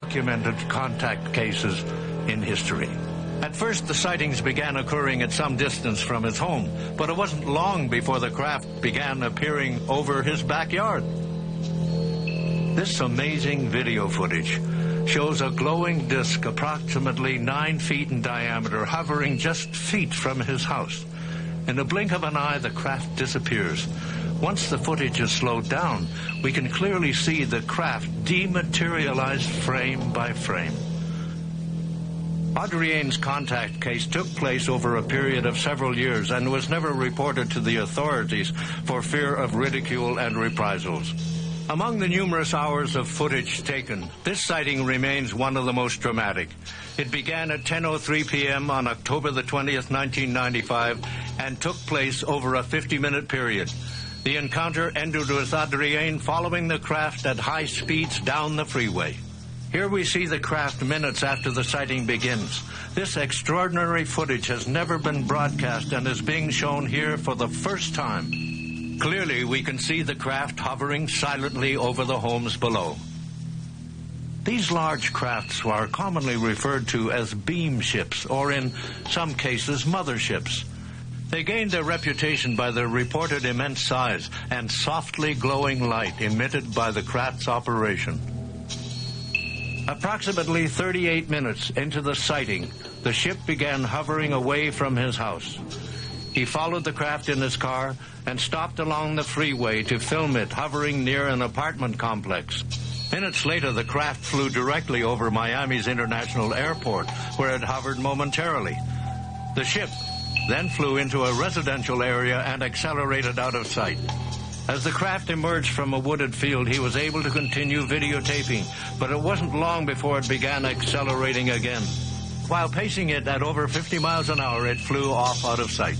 documented contact cases in history. At first, the sightings began occurring at some distance from his home, but it wasn't long before the craft began appearing over his backyard. This amazing video footage shows a glowing disc approximately 9 feet in diameter hovering just feet from his house. In a blink of an eye, the craft disappears. Once the footage is slowed down, we can clearly see the craft dematerialized frame by frame. Adrienne's contact case took place over a period of several years and was never reported to the authorities for fear of ridicule and reprisals. Among the numerous hours of footage taken, this sighting remains one of the most dramatic. It began at 10:03 p.m. on October the 20th, 1995, and took place over a 50-minute period. The encounter ended with Adrienne following the craft at high speeds down the freeway. Here we see the craft minutes after the sighting begins. This extraordinary footage has never been broadcast and is being shown here for the first time. Clearly, we can see the craft hovering silently over the homes below. These large crafts are commonly referred to as beam ships, or in some cases, motherships. They gained their reputation by their reported immense size and softly glowing light emitted by the craft's operation. Approximately 38 minutes into the sighting, the ship began hovering away from his house. He followed the craft in his car and stopped along the freeway to film it hovering near an apartment complex. Minutes later, the craft flew directly over Miami's International Airport, where it hovered momentarily. The ship then flew into a residential area and accelerated out of sight. As the craft emerged from a wooded field, he was able to continue videotaping, but it wasn't long before it began accelerating again. While pacing it at over 50 miles an hour, it flew off out of sight.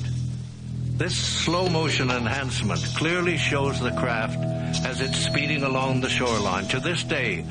This slow-motion enhancement clearly shows the craft as it's speeding along the shoreline. To this day,